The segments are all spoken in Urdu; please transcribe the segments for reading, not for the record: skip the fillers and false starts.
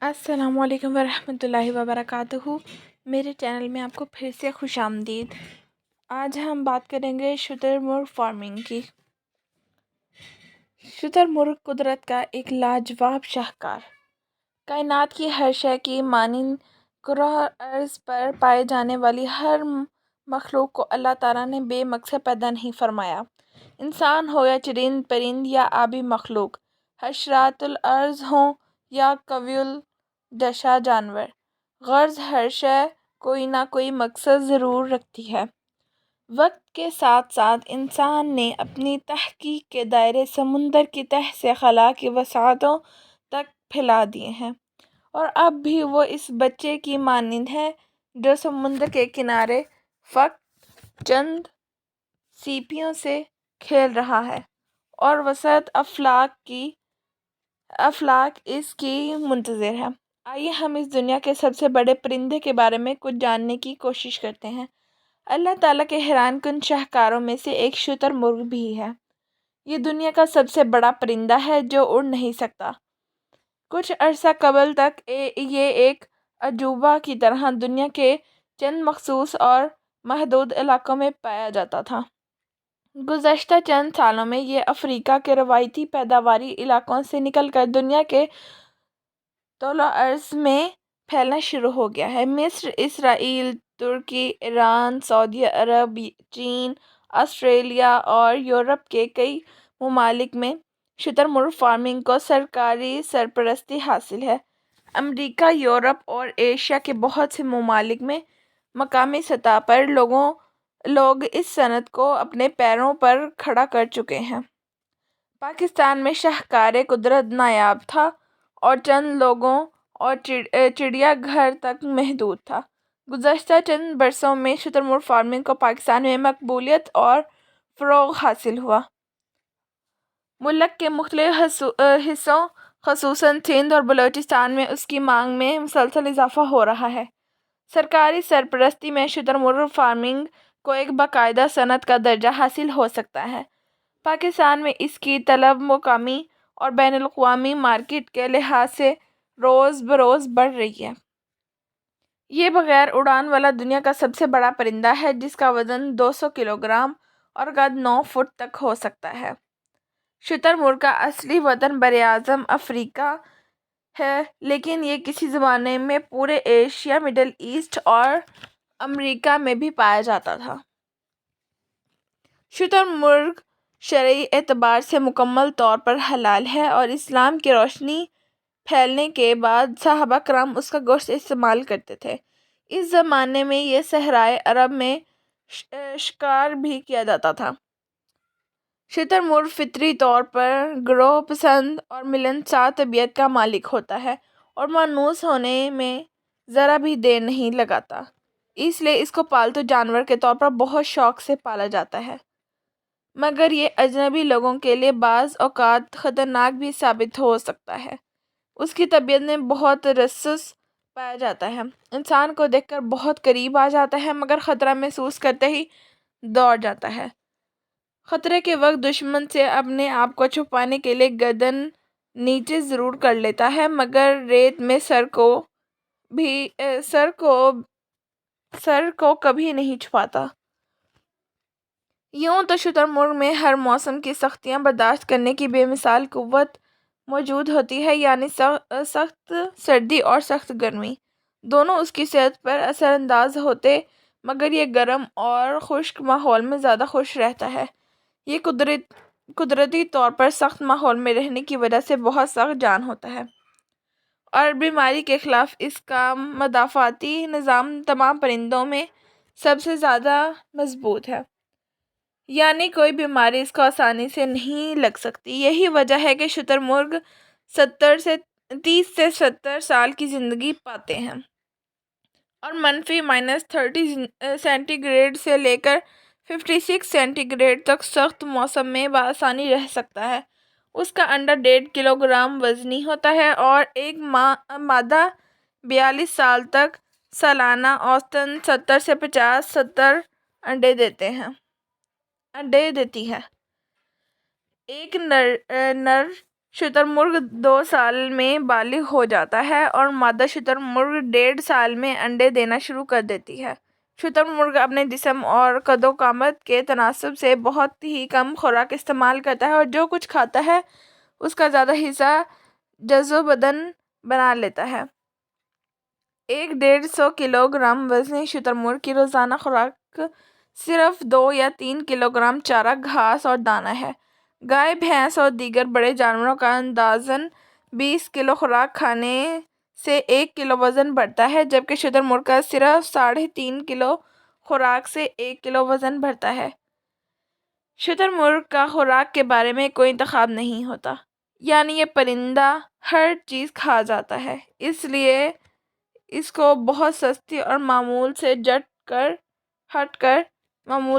السلام علیکم ورحمۃ اللہ وبرکاتہ۔ میرے چینل میں آپ کو پھر سے خوش آمدید۔ آج ہم بات کریں گے شتر مرغ فارمنگ کی۔ شتر مرغ قدرت کا ایک لاجواب شاہکار، کائنات کی ہر شے کی مانند کرہ ارض پر پائے جانے والی ہر مخلوق کو اللہ تعالیٰ نے بے مقصد پیدا نہیں فرمایا۔ انسان ہو یا چرند پرند یا آبی مخلوق، حشرات الارض ہوں یا قوی الدشا جانور، غرض ہر شے کوئی نہ کوئی مقصد ضرور رکھتی ہے۔ وقت کے ساتھ ساتھ انسان نے اپنی تحقیق کے دائرے سمندر کی تہ سے خلا کی وسعتوں تک پھیلا دیے ہیں، اور اب بھی وہ اس بچے کی مانند ہے جو سمندر کے کنارے فقط چند سیپیوں سے کھیل رہا ہے، اور وسط افلاک اس کی منتظر ہے۔ آئیے ہم اس دنیا کے سب سے بڑے پرندے کے بارے میں کچھ جاننے کی کوشش کرتے ہیں۔ اللہ تعالیٰ کے حیران کن شاہکاروں میں سے ایک شتر مرغ بھی ہے۔ یہ دنیا کا سب سے بڑا پرندہ ہے جو اڑ نہیں سکتا۔ کچھ عرصہ قبل تک یہ ایک عجوبہ کی طرح دنیا کے چند مخصوص اور محدود علاقوں میں پایا جاتا تھا۔ گزشتہ چند سالوں میں یہ افریقہ کے روایتی پیداواری علاقوں سے نکل کر دنیا کے طول عرض میں پھیلنا شروع ہو گیا ہے۔ مصر، اسرائیل، ترکی، ایران، سعودی عرب، چین، آسٹریلیا اور یورپ کے کئی ممالک میں شتر مرغ فارمنگ کو سرکاری سرپرستی حاصل ہے۔ امریکہ، یورپ اور ایشیا کے بہت سے ممالک میں مقامی سطح پر لوگ اس صنعت کو اپنے پیروں پر کھڑا کر چکے ہیں۔ پاکستان میں شاہکار قدرت نایاب تھا اور چند لوگوں اور چڑیا گھر تک محدود تھا۔ گزشتہ چند برسوں میں شتر مرغ فارمنگ کو پاکستان میں مقبولیت اور فروغ حاصل ہوا۔ ملک کے مختلف حصوں خصوصاً سندھ اور بلوچستان میں اس کی مانگ میں مسلسل اضافہ ہو رہا ہے۔ سرکاری سرپرستی میں شتر مرغ فارمنگ کو ایک باقاعدہ صنعت کا درجہ حاصل ہو سکتا ہے۔ پاکستان میں اس کی طلب مقامی اور بین الاقوامی مارکیٹ کے لحاظ سے روز بروز بڑھ رہی ہے۔ یہ بغیر اڑان والا دنیا کا سب سے بڑا پرندہ ہے جس کا وزن 200 کلوگرام اور قد 9 فٹ تک ہو سکتا ہے۔ شتر مرغ کا اصلی وطن براعظم افریقہ ہے، لیکن یہ کسی زمانے میں پورے ایشیا، مڈل ایسٹ اور امریکہ میں بھی پایا جاتا تھا۔ شتر مرغ شرعی اعتبار سے مکمل طور پر حلال ہے اور اسلام کی روشنی پھیلنے کے بعد صحابہ کرام اس کا گوشت استعمال کرتے تھے۔ اس زمانے میں یہ صحرائے عرب میں شکار بھی کیا جاتا تھا۔ شتر مرغ فطری طور پر گروہ پسند اور ملنسار طبیعت کا مالک ہوتا ہے اور مانوس ہونے میں ذرا بھی دیر نہیں لگاتا، اس لیے اس کو پالتو جانور کے طور پر بہت شوق سے پالا جاتا ہے، مگر یہ اجنبی لوگوں کے لیے بعض اوقات خطرناک بھی ثابت ہو سکتا ہے۔ اس کی طبیعت میں بہت تجسس پایا جاتا ہے، انسان کو دیکھ کر بہت قریب آ جاتا ہے مگر خطرہ محسوس کرتے ہی دوڑ جاتا ہے۔ خطرے کے وقت دشمن سے اپنے آپ کو چھپانے کے لیے گردن نیچے ضرور کر لیتا ہے مگر ریت میں سر کو کبھی نہیں چھپاتا۔ یوں تو شتر مرغ میں ہر موسم کی سختیاں برداشت کرنے کی بے مثال قوت موجود ہوتی ہے، یعنی سخت سردی اور سخت گرمی دونوں اس کی صحت پر اثر انداز ہوتے، مگر یہ گرم اور خشک ماحول میں زیادہ خوش رہتا ہے۔ یہ قدرتی طور پر سخت ماحول میں رہنے کی وجہ سے بہت سخت جان ہوتا ہے اور بیماری کے خلاف اس کا مدافعتی نظام تمام پرندوں میں سب سے زیادہ مضبوط ہے، یعنی کوئی بیماری اس کو آسانی سے نہیں لگ سکتی۔ یہی وجہ ہے کہ شتر مرغ 30 سے 70 سال کی زندگی پاتے ہیں اور -30 سینٹی گریڈ سے لے کر 56 سینٹی گریڈ تک سخت موسم میں بآسانی رہ سکتا ہے۔ اس کا انڈا 1.5 کلوگرام وزنی ہوتا ہے اور ایک مادہ 42 سال تک سالانہ اوسطاً 70 سے 75 انڈے دیتی ہے۔ ایک نر شتر مرغ 2 سال میں بالغ ہو جاتا ہے اور مادہ شتر مرغ 1.5 سال میں انڈے دینا شروع کر دیتی ہے۔ شتر مرغ اپنے جسم اور قد و قامت کے تناسب سے بہت ہی کم خوراک استعمال کرتا ہے اور جو کچھ کھاتا ہے اس کا زیادہ حصہ جزو بدن بنا لیتا ہے۔ 150 کلو گرام وزنی شتر مرغ کی روزانہ خوراک صرف 2 یا 3 کلو گرام چارہ گھاس اور دانہ ہے۔ گائے، بھینس اور دیگر بڑے جانوروں کا اندازاً 20 کلو خوراک کھانے سے 1 کلو وزن بڑھتا ہے، جبکہ شتر مرغ کا صرف 3.5 کلو خوراک سے 1 کلو وزن بڑھتا ہے۔ شتر مرغ کا خوراک کے بارے میں کوئی انتخاب نہیں ہوتا، یعنی یہ پرندہ ہر چیز کھا جاتا ہے، اس لیے اس کو بہت سستی اور معمول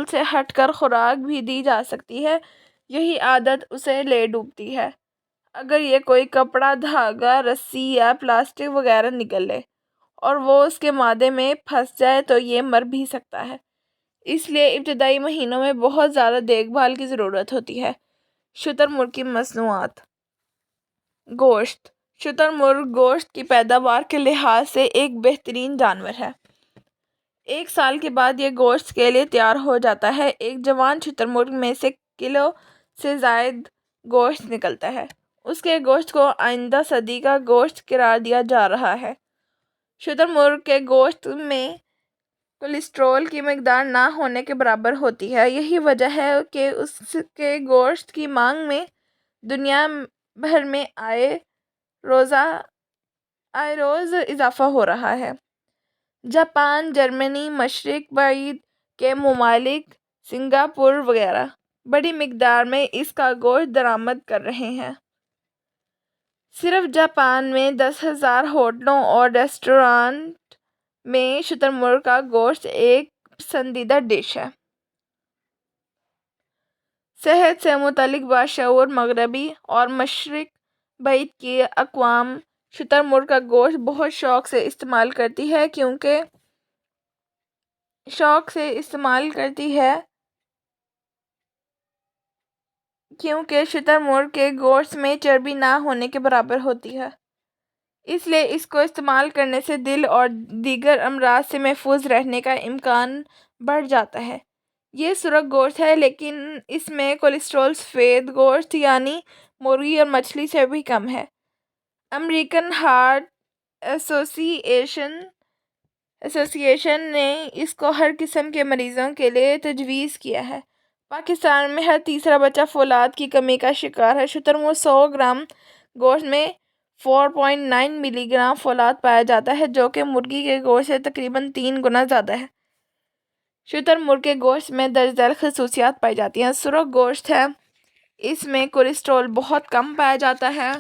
سے ہٹ کر خوراک بھی دی جا سکتی ہے۔ یہی عادت اسے لے ڈوبتی ہے۔ اگر یہ کوئی کپڑا، دھاگا، رسی یا پلاسٹک وغیرہ نگل لے اور وہ اس کے معدے میں پھنس جائے تو یہ مر بھی سکتا ہے۔ اس لیے ابتدائی مہینوں میں بہت زیادہ دیکھ بھال کی ضرورت ہوتی ہے۔ شتر مرغ کی مصنوعات۔ گوشت۔ شتر مرغ گوشت کی پیداوار کے لحاظ سے ایک بہترین جانور ہے۔ 1 سال کے بعد یہ گوشت کے لیے تیار ہو جاتا ہے۔ ایک جوان شتر مرغ میں سے کلو سے زائد گوشت نکلتا ہے۔ اس کے گوشت کو آئندہ صدی کا گوشت قرار دیا جا رہا ہے۔ شتر مرغ کے گوشت میں کولیسٹرول کی مقدار نہ ہونے کے برابر ہوتی ہے۔ یہی وجہ ہے کہ اس کے گوشت کی مانگ میں دنیا بھر میں آئے روز اضافہ ہو رہا ہے۔ جاپان، جرمنی، مشرق بعید کے ممالک، سنگاپور وغیرہ بڑی مقدار میں اس کا گوشت درآمد کر رہے ہیں۔ صرف جاپان میں 10,000 ہوٹلوں اور ریسٹورانٹ میں شتر مرغ کا گوشت ایک پسندیدہ ڈش ہے۔ صحت سے متعلق باشعور مغربی اور مشرق بعید کی اقوام شتر مرغ کا گوشت بہت شوق سے استعمال کرتی ہے کیونکہ شتر مرغ کے گوشت میں چربی نہ ہونے کے برابر ہوتی ہے۔ اس لیے اس کو استعمال کرنے سے دل اور دیگر امراض سے محفوظ رہنے کا امکان بڑھ جاتا ہے۔ یہ سرخ گوشت ہے، لیکن اس میں کولیسٹرول سفید گوشت یعنی مرغی اور مچھلی سے بھی کم ہے۔ امریکن ہارٹ ایسوسی ایشن نے اس کو ہر قسم کے مریضوں کے لیے تجویز کیا ہے۔ پاکستان میں ہر تیسرا بچہ فولاد کی کمی کا شکار ہے۔ شتر مرغ 100 گرام گوشت میں 4.9 ملی گرام فولاد پایا جاتا ہے، جو کہ مرغی کے گوشت سے تقریباً 3 گنا زیادہ ہے۔ شتر مرغ کے گوشت میں درج ذیل خصوصیات پائی جاتی ہیں۔ سرخ گوشت ہے، اس میں کولیسٹرول بہت کم پایا جاتا ہے۔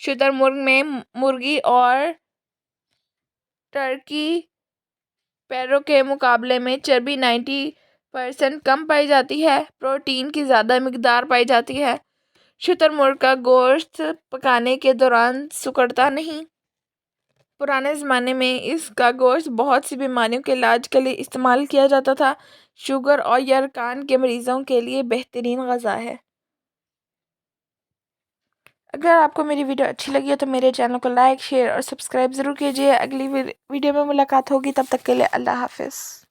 شتر مرغ میں مرغی اور ٹرکی پیرو کے مقابلے میں چربی 90% کم پائی جاتی ہے۔ پروٹین کی زیادہ مقدار پائی جاتی ہے۔ شتر مرغ کا گوشت پکانے کے دوران سکڑتا نہیں۔ پرانے زمانے میں اس کا گوشت بہت سی بیماریوں کے علاج کے لیے استعمال کیا جاتا تھا۔ شوگر اور یرقان کے مریضوں کے لیے بہترین غذا ہے۔ اگر آپ کو میری ویڈیو اچھی لگی ہے تو میرے چینل کو لائک، شیئر اور سبسکرائب ضرور کیجیے۔ اگلی ویڈیو میں ملاقات ہوگی، تب تک کے لیے اللہ حافظ۔